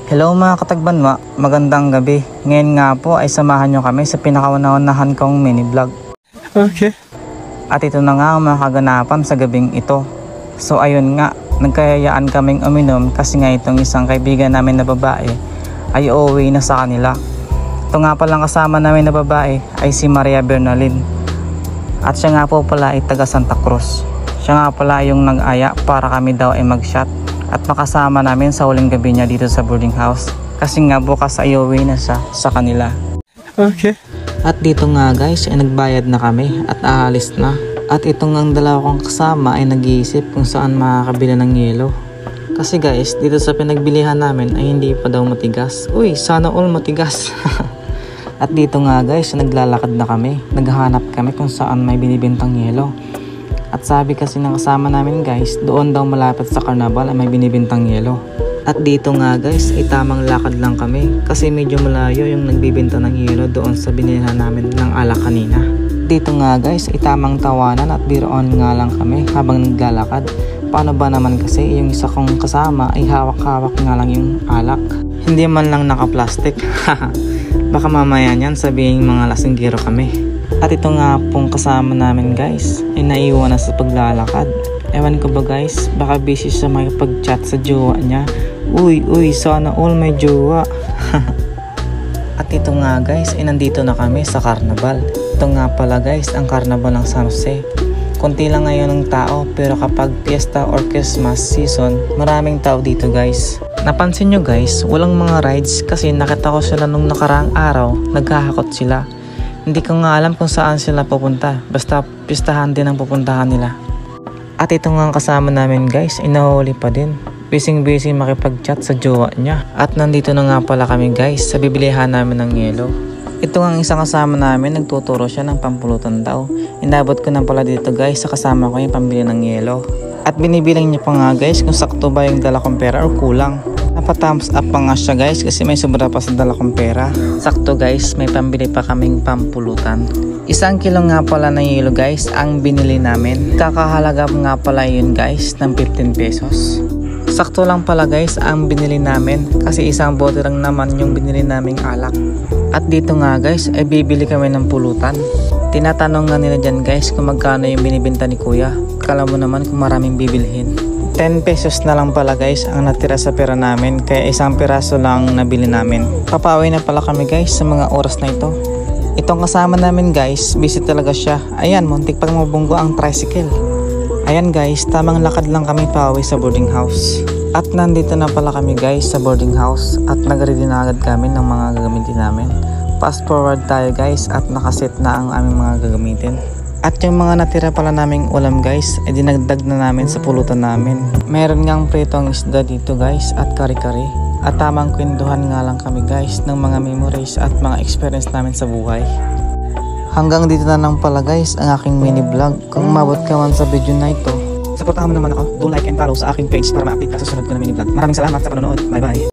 Hello mga katagbanwa, magandang gabi. Ngayon nga po ay samahan nyo kami sa pinakauna-unahan kong mini vlog. Okay. At ito na nga ang mga kaganapan sa gabing ito. So ayun nga, nagkayayaan kaming uminom kasi nga itong isang kaibigan namin na babae ay uuwi na sa kanila. Ito nga palang kasama namin na babae ay si Maria Bernalyn. At siya nga po pala ay taga Santa Cruz. Siya nga pala yung nag-aya para kami daw ay mag-shot at makasama namin sa huling gabi niya dito sa boarding house. Kasi nga bukas ay uuwi na siya sa kanila. Okay. At dito nga guys ay nagbayad na kami at aalis na. At itong ang dalawa kong kasama ay nag-iisip kung saan makakabila ng yelo. Kasi guys, dito sa pinagbilihan namin ay hindi pa daw matigas. Uy, sana all matigas. At dito nga guys, naglalakad na kami. Naghahanap kami kung saan may binibintang yelo. At sabi kasi ng kasama namin guys, doon daw malapit sa carnival ay may binibintang yelo. At dito nga guys, ay tamang lakad lang kami kasi medyo malayo yung nagbibenta ng yelo doon sa binilihan namin ng alak kanina. Dito nga guys, ay tamang tawanan at biroon nga lang kami habang naglalakad. Paano ba naman kasi yung isa kong kasama ay hawak-hawak nga lang yung alak. Hindi man lang naka-plastic. Baka mamaya niyan sabihin mga lasinggero kami. At ito nga pong kasama namin guys ay naiwan na sa paglalakad. Ewan ko ba guys, baka busy siya makipag-chat sa jowa niya. Uy, sana all may jowa. At ito nga guys ay nandito na kami sa carnival. Ito nga pala guys ang carnival ng San Jose. Konti lang ngayon ng tao pero kapag fiesta or Christmas season, maraming tao dito guys. Napansin nyo guys, walang mga rides kasi nakita ko sila nung nakaraang araw, naghahakot sila. Hindi ko nga alam kung saan sila pupunta, basta pistahan din ang pupuntahan nila. At ito nga kasama namin guys, inahuli pa din. Busy makipag-chat sa jowa niya. At nandito na nga pala kami guys sa bibilihan namin ng yelo. Ito ang isang kasama namin, nagtuturo siya ng pampulutan daw. Inabot ko na pala dito guys sa kasama ko yung pambili ng yelo. At binibilang niya pa nga guys kung sakto ba yung dala kong pera o kulang. Napa-thumbs up pa nga siya guys kasi may sobra pa sa dala kong pera. Sakto guys, may pambili pa kaming pampulutan. 1 kilo nga pala na yelo guys ang binili namin. Kakahalaga nga pala yun guys ng 15 pesos. Sakto lang pala guys ang binili namin kasi isang bote lang naman yung binili naming alak. At dito nga guys ay bibili kami ng pulutan. Tinatanong nga nila dyan guys kung magkano yung binibenta ni kuya. Kala mo naman kung maraming bibilhin. 10 pesos na lang pala guys ang natira sa pera namin kaya isang piraso lang nabili namin. Papawi na pala kami guys sa mga oras na ito. Itong kasama namin guys, busy talaga siya. Ayan, muntik pang mabunggo ang tricycle. Ayan guys, tamang lakad lang kami pauwi sa boarding house. At nandito na pala kami guys sa boarding house at nag-ready na agad kami ng mga gagamitin namin. Fast forward tayo guys at nakaset na ang aming mga gagamitin. At yung mga natira pala naming ulam guys ay dinagdag na namin sa pulutan namin. Meron ngang pritong isda dito guys at kare-kare. At tamang kwentuhan nga lang kami guys ng mga memories at mga experience namin sa buhay. Hanggang dito na lang pala guys ang aking mini vlog. Kung umabot ka man sa video na ito, supportahan mo naman ako. Do like and follow sa aking page para ma-update ka sa susunod ko na mini vlog. Maraming salamat sa panonood. Bye bye.